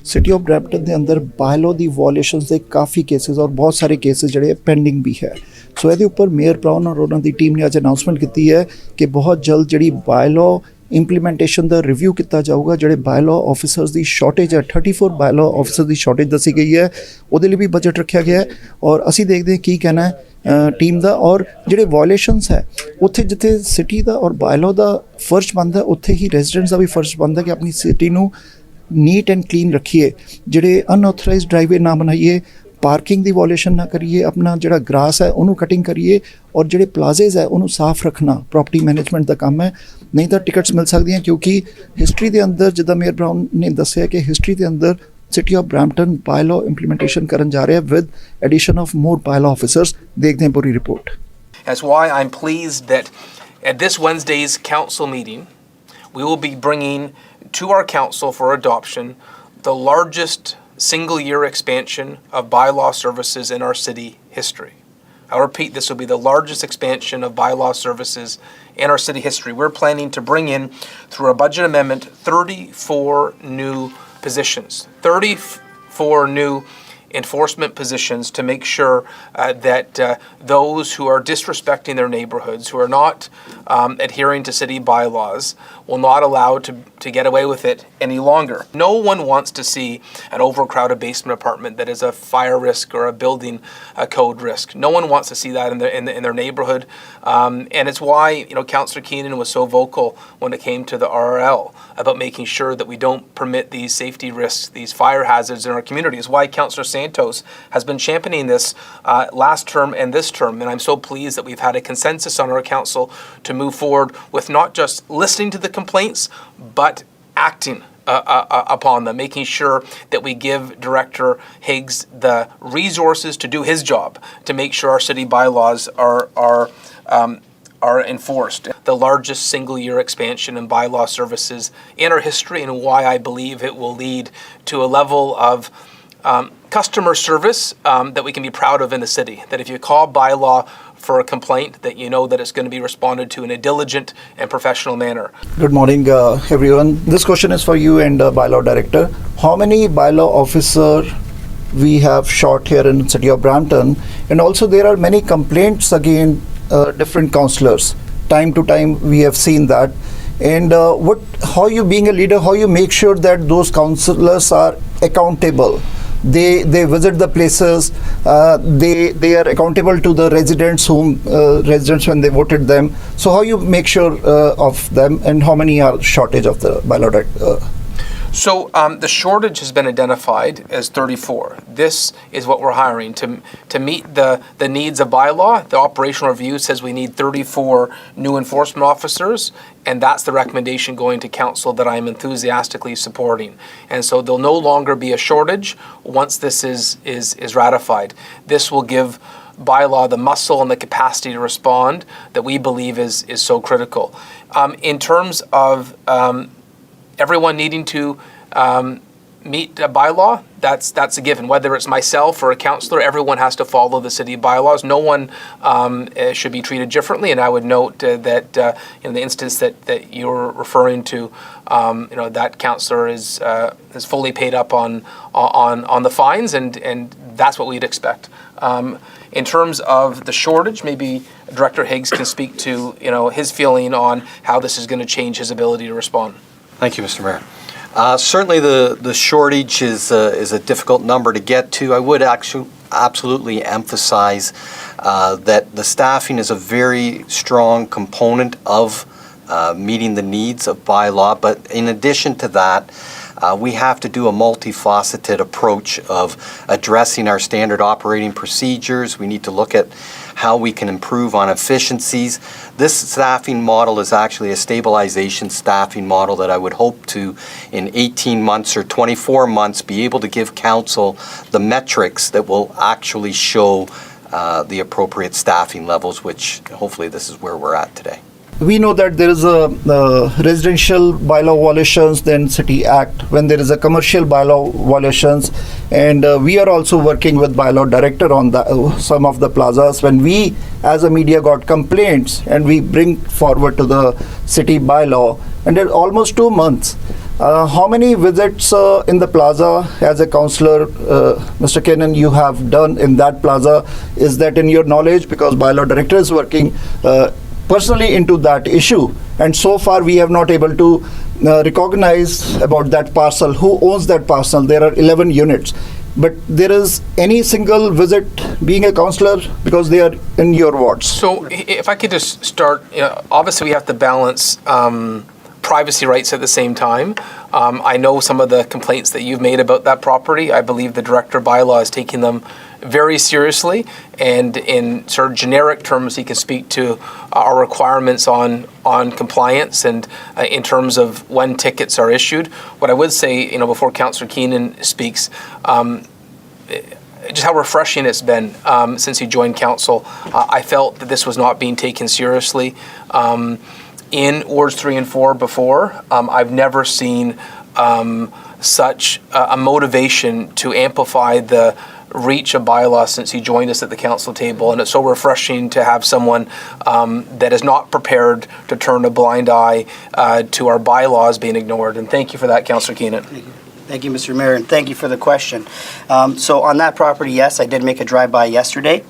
City of Brampton ਦੇ ਅੰਦਰ ਬਾਇਲੋ ਦੀ violations ਦੇ ਕਾਫੀ ਕੇਸਿਸ ਔਰ ਬਹੁਤ ਸਾਰੇ ਕੇਸਿਸ ਜਿਹੜੇ ਪੈਂਡਿੰਗ ਵੀ ਹੈ। ਸੋ ਇਹਦੇ ਉੱਪਰ ਮੇਅਰ ਬ੍ਰਾਊਨ ਔਰ ਉਹਨਾਂ ਦੀ ਟੀਮ ਨੇ ਅੱਜ ਅਨਾਉਂਸਮੈਂਟ ਕੀਤੀ ਹੈ ਕਿ ਬਹੁਤ ਜਲਦ ਜਿਹੜੀ ਬਾਇਲੋ ਇੰਪਲੀਮੈਂਟੇਸ਼ਨ ਦਾ ਰਿਵਿਊ ਕੀਤਾ ਜਾਊਗਾ। ਜਿਹੜੇ ਬਾਇਲੋ ਆਫਿਸਰਸ ਦੀ ਸ਼ਾਰਟੇਜ ਹੈ 34 ਬਾਇਲੋ ਆਫਿਸਰ ਦੀ ਸ਼ਾਰਟੇਜ ਦੱਸੀ ਗਈ ਹੈ, ਉਹਦੇ ਲਈ ਵੀ ਬਜਟ ਰੱਖਿਆ ਗਿਆ ਹੈ ਔਰ ਅਸੀਂ ਦੇਖਦੇ ਹਾਂ ਕੀ ਕਹਿਣਾ ਹੈ ਟੀਮ ਦਾ। ਔਰ ਜਿਹੜੇ ਵਾਇਓਲੇਸ਼ਨਸ ਹੈ ਉੱਥੇ ਜਿੱਥੇ ਸਿਟੀ ਦਾ ਔਰ ਬਾਇਲੋ ਦਾ ਫਰਜ਼ ਬਣਦਾ ਉੱਥੇ ਹੀ ਰੈਜ਼ੀਡੈਂਟਸ ਦਾ ਵੀ ਫਰਜ਼ ਬਣਦਾ ਕਿ ਆਪਣੀ ਸਿਟੀ ਨੂੰ ਨੀਟ ਐਂਡ ਕਲੀਨ ਰੱਖੀਏ, ਜਿਹੜੇ ਅਨਆਥੋਰਾਈਜ਼ਡ ਡਰਾਈਵੇ ਨਾ ਬਣਾਈਏ, ਪਾਰਕਿੰਗ ਦੀ ਵਾਇਓਲੇਸ਼ਨ ਨਾ ਕਰੀਏ, ਆਪਣਾ ਜਿਹੜਾ ਗ੍ਰਾਸ ਹੈ ਉਹਨੂੰ ਕਟਿੰਗ ਕਰੀਏ ਔਰ ਜਿਹੜੇ ਪਲਾਜ਼ੇਜ਼ ਹੈ ਉਹਨੂੰ ਸਾਫ਼ ਰੱਖਣਾ ਪ੍ਰੋਪਰਟੀ ਮੈਨੇਜਮੈਂਟ ਦਾ ਕੰਮ ਹੈ। ਨਹੀਂ ਤਾਂ ਟਿਕਟਸ ਮਿਲ ਸਕਦੀਆਂ, ਕਿਉਂਕਿ ਹਿਸਟਰੀ ਦੇ ਅੰਦਰ ਜਿੱਦਾਂ ਮੇਅਰ ਬ੍ਰਾਊਨ ਨੇ ਦੱਸਿਆ ਕਿ ਹਿਸਟਰੀ ਦੇ ਅੰਦਰ city of Brampton bylaw implementation ਕਰਨ ਜਾ ਰਿਹਾ with addition of more bylaw officers. ਦੇਖਦੇ ਹਾਂ ਪੂਰੀ report. That's why I'm pleased that at this Wednesday's council meeting, we will be bringing to our council for adoption the largest single-year expansion of bylaw services in our city history. I repeat, this will be the largest expansion of bylaw services in our city history. We're planning to bring in, through a budget amendment, 34 new positions, 34 new enforcement positions to make sure that those who are disrespecting their neighborhoods, who are not adhering to city bylaws, will not allow to get away with it any longer. No one wants to see an overcrowded basement apartment that is a fire risk or a building code risk. No one wants to see that in their neighborhood, and it's why Councillor Keenan was so vocal when it came to the RRL about making sure that we don't permit these safety risks, these fire hazards in our community. It's why Councillor Santos has been championing this last term and this term, and I'm so pleased that we've had a consensus on our council to move forward with not just listening to the complaints, but acting upon them, making sure that we give Director Higgs the resources to do his job, to make sure our city bylaws are enforced. The largest single-year expansion in bylaw services in our history, and why I believe it will lead to a level of customer service that we can be proud of in the city. That if you call bylaw for a complaint, that you know that it's going to be responded to in a diligent and professional manner. Good morning, everyone. This question is for you and bylaw director. How many bylaw officer we have short here in city of Brampton, and also there are many complaints against different councillors. Time to time we have seen that. And how you, being a leader, how you make sure that those councillors are accountable? They visit the places, they are accountable to the residents when they voted them. So how you make sure of them, and how many are shortage of the bylaw? So the shortage has been identified as 34. This is what we're hiring to meet the needs of bylaw. The operational review says we need 34 new enforcement officers, and that's the recommendation going to council that I'm enthusiastically supporting. And so there'll no longer be a shortage once this is ratified. This will give bylaw the muscle and the capacity to respond that we believe is so critical. In terms of everyone needing to meet a bylaw, that's a given. Whether it's myself or a councillor, everyone has to follow the city bylaws. No one should be treated differently. And I would note that in the instance that you're referring to, that councillor is fully paid up on the fines, and that's what we'd expect. In terms of the shortage, maybe Director Higgs can speak to his feeling on how this is going to change his ability to respond. Thank you, Mr. Mayor. Certainly the shortage is a difficult number to get to. I would actually absolutely emphasize that the staffing is a very strong component of meeting the needs of bylaw, but in addition to that, we have to do a multifaceted approach of addressing our standard operating procedures. We need to look at how we can improve on efficiencies. This staffing model is actually a stabilization staffing model that I would hope to, in 18 months or 24 months, be able to give council the metrics that will actually show the appropriate staffing levels, which hopefully this is where we're at today. We know that there is a residential bylaw violations, then city act, when there is a commercial bylaw violations, and we are also working with bylaw director on some of the plazas. When we as a media got complaints and we bring forward to the city bylaw, and in almost 2 months How many visits in the plaza as a councillor, Mr. Kennan, you have done in that plaza? Is that in your knowledge? Because bylaw director is working personally into that issue, and so far we have not able to recognize about that parcel. Who owns that parcel? There are 11 units. But there is any single visit being a councillor because they are in your wards? So if I could just start, obviously we have to balance privacy rights at the same time. I know some of the complaints that you've made about that property. I believe the director of bylaw is taking them very seriously, and in sort of generic terms, he can speak to our requirements on compliance and in terms of when tickets are issued. What I would say, before Councillor Keenan speaks, just how refreshing it's been since he joined council. I felt that this was not being taken seriously. In wards 3 and 4 before, I've never seen such a motivation to amplify the reach of bylaw since he joined us at the council table, and it's so refreshing to have someone that is not prepared to turn a blind eye to our bylaws being ignored. And thank you for that, Councillor Keenan. Thank you, Mr. Mayor, and thank you for the question. So on that property, yes, I did make a drive-by yesterday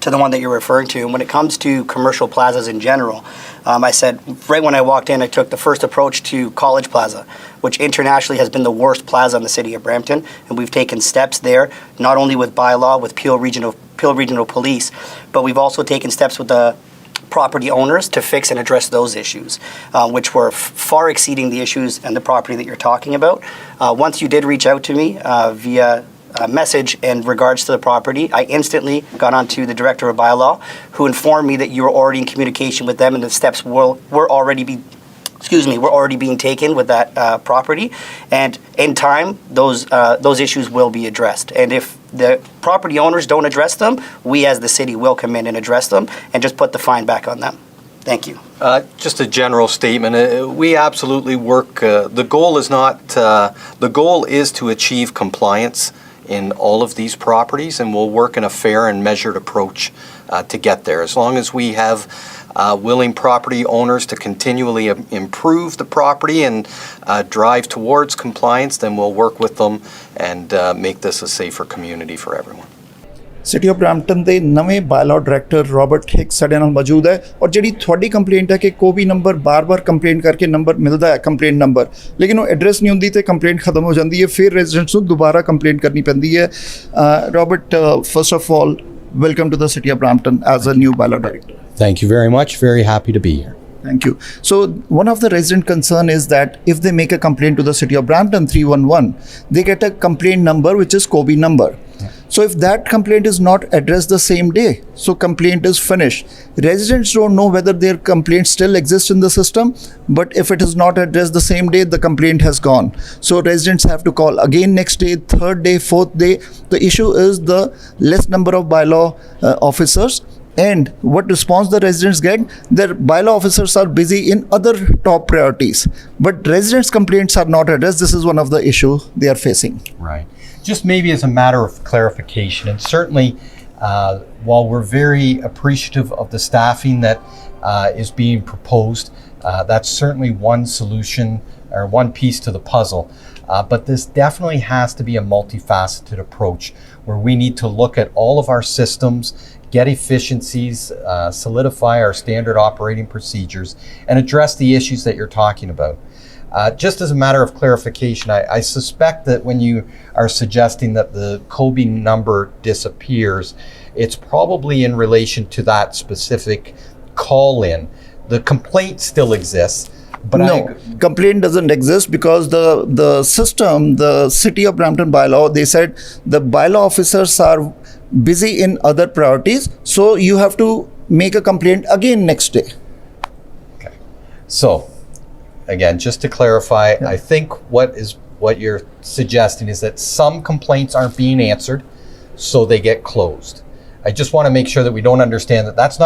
to the one that you're referring to. And when it comes to commercial plazas in general, I said right when I walked in, I took the first approach to College Plaza, which internationally has been the worst plaza in the city of Brampton. And we've taken steps there, not only with bylaw, with Peel Regional Police, but we've also taken steps with the property owners to fix and address those issues, which were far exceeding the issues and the property that you're talking about. Once you did reach out to me via message in regards to the property, I instantly got onto the director of bylaw, who informed me that you were already in communication with them and the steps were already being taken with that property, and in time those issues will be addressed. And if the property owners don't address them, we as the city will come in and address them and just put the fine back on them. Thank you. Just a general statement. We absolutely work. The goal is to achieve compliance in all of these properties, and we'll work in a fair and measured approach to get there. As long as we have willing property owners to continually improve the property and drive towards compliance, then we'll work with them and make this a safer community for everyone. City of Brampton ਦੇ ਨਵੇਂ ਬਾਇਲਾਅ director Robert Hicks ਸਾਡੇ ਨਾਲ ਮੌਜੂਦ ਹੈ, ਔਰ ਜਿਹੜੀ ਤੁਹਾਡੀ complaint ਹੈ ਕਿ ਕੋਈ ਨੰਬਰ ਬਾਰ-ਬਾਰ ਕੰਪਲੇਂਟ ਕਰਕੇ ਨੰਬਰ ਮਿਲਦਾ ਹੈ ਕੰਪਲੇਂਟ ਨੰਬਰ, ਲੇਕਿਨ ਉਹ ਐਡਰੈਸ ਨਹੀਂ ਹੁੰਦੀ ਤੇ ਕੰਪਲੇਂਟ ਖਤਮ ਹੋ ਜਾਂਦੀ ਹੈ, ਫਿਰ ਰੈਜ਼ੀਡੈਂਟਸ ਨੂੰ ਦੁਬਾਰਾ ਕੰਪਲੇਂਟ ਕਰਨੀ ਪੈਂਦੀ ਹੈ. Robert, first of all, welcome to the city of Brampton as a new bylaw director. Thank you very much. Very happy to be here. Thank you. So one of the resident concern is that if they make a complaint to the city of Brampton 311, they get a complaint number which is Kobe number. So if that complaint is not addressed the same day, so complaint is finished. Residents don't know whether their complaint still exists in the system, but if it is not addressed the same day, the complaint has gone. So residents have to call again next day, third day, fourth day. The issue is the less number of bylaw officers. And what response the residents get? Their bylaw officers are busy in other top priorities, but residents' complaints are not addressed. This is one of the issues they are facing. Right. Just maybe as a matter of clarification, and certainly while we're very appreciative of the staffing that is being proposed, that's certainly one solution or one piece to the puzzle. But this definitely has to be a multifaceted approach where we need to look at all of our systems, get efficiencies, solidify our standard operating procedures, and address the issues that you're talking about. Just as a matter of clarification, I suspect that when you are suggesting that the Kobe number disappears, it's probably in relation to that specific call-in. The complaint still exists. But no, complaint doesn't exist because the system, the city of Brampton bylaw, they said the bylaw officers are busy in other priorities, so you have to make a complaint again next day. Okay. So, again, just to clarify, I think what you're suggesting is that some complaints aren't being answered, so they get closed. I just want to make sure that we don't understand that's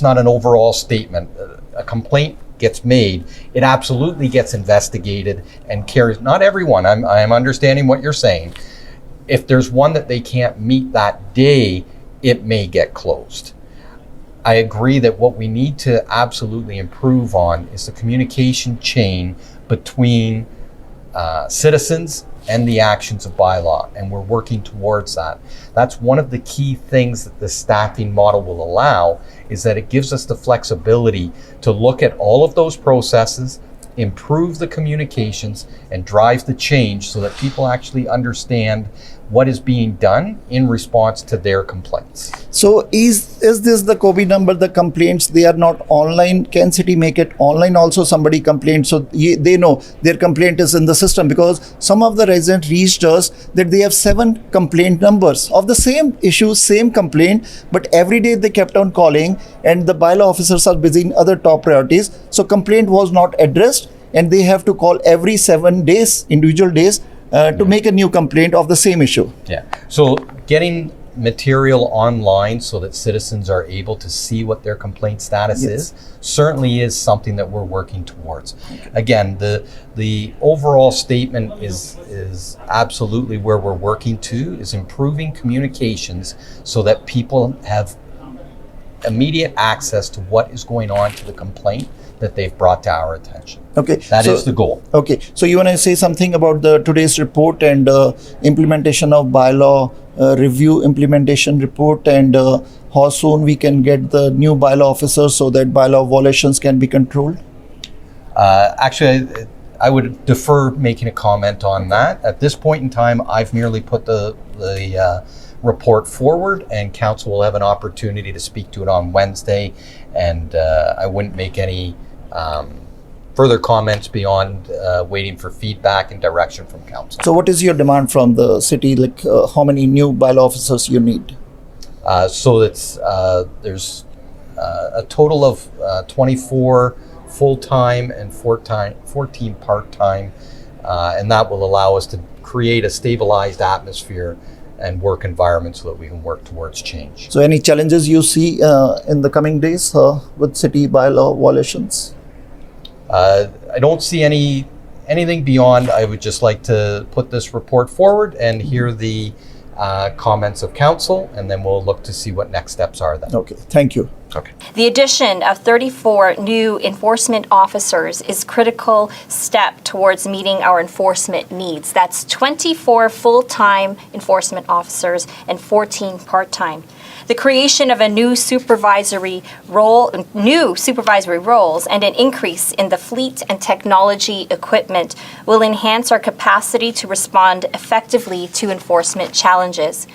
not an overall statement. A complaint gets made, it absolutely gets investigated and carries. Not everyone. I'm understanding what you're saying. If there's one that they can't meet that day, it may get closed. I agree that what we need to absolutely improve on is the communication chain between citizens and the actions of bylaw, and we're working towards that. That's one of the key things that the staffing model will allow, is that it gives us the flexibility to look at all of those processes, improve the communications, and drive the change so that people actually understand what is being done in response to their complaints. So is this the COVID number, the complaints, they are not online? Can city make it online also? Somebody complained, so they know their complaint is in the system, because some of the residents reached us that they have 7 complaint numbers of the same issue, same complaint, but every day they kept on calling and the bylaw officers are busy in other top priorities. So complaint was not addressed and they have to call every 7 days, individual days, to make a new complaint of the same issue. Yeah. So getting material online so that citizens are able to see what their complaint status is certainly is something that we're working towards. Again, the overall statement is absolutely where we're working to, is improving communications so that people have immediate access to what is going on to the complaint that they've brought to our attention. Okay, That is the goal. Okay, so you want to say something about the today's report and implementation of bylaw review implementation report, and how soon we can get the new bylaw officers so that bylaw violations can be controlled? Actually, I would defer making a comment on that. At this point in time, I've merely put the report forward, and council will have an opportunity to speak to it on Wednesday, and I wouldn't make any further comments beyond waiting for feedback and direction from council. So what is your demand from the city, like how many new bylaw officers you need? So it's there's a total of 24 full-time and 14 part-time, and that will allow us to create a stabilized atmosphere and work environment so that we can work towards change. So any challenges you see in the coming days with city bylaw violations? I don't see anything beyond. I would just like to put this report forward and hear the comments of council, and then we'll look to see what next steps are then. Okay, thank you. Okay. The addition of 34 new enforcement officers is a critical step towards meeting our enforcement needs. That's 24 full-time enforcement officers and 14 part-time. The creation of a new supervisory roles, and an increase in the fleet and technology equipment will enhance our capacity to respond effectively to enforcement challenges.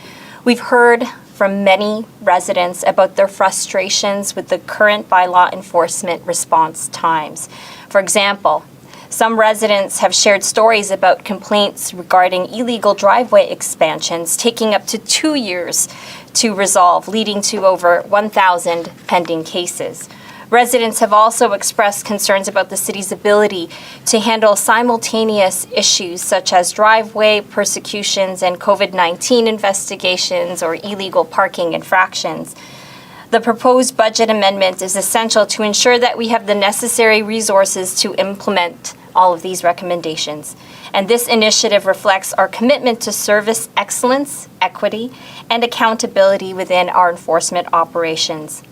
We've heard from many residents about their frustrations with the current bylaw enforcement response times. For example, some residents have shared stories about complaints regarding illegal driveway expansions taking up to 2 years to resolve, leading to over 1,000 pending cases. Residents have also expressed concerns about the city's ability to handle simultaneous issues such as driveway persecutions and COVID-19 investigations or illegal parking infractions. The proposed budget amendment is essential to ensure that we have the necessary resources to implement all of these recommendations. And this initiative reflects our commitment to service excellence, equity, and accountability within our enforcement operations.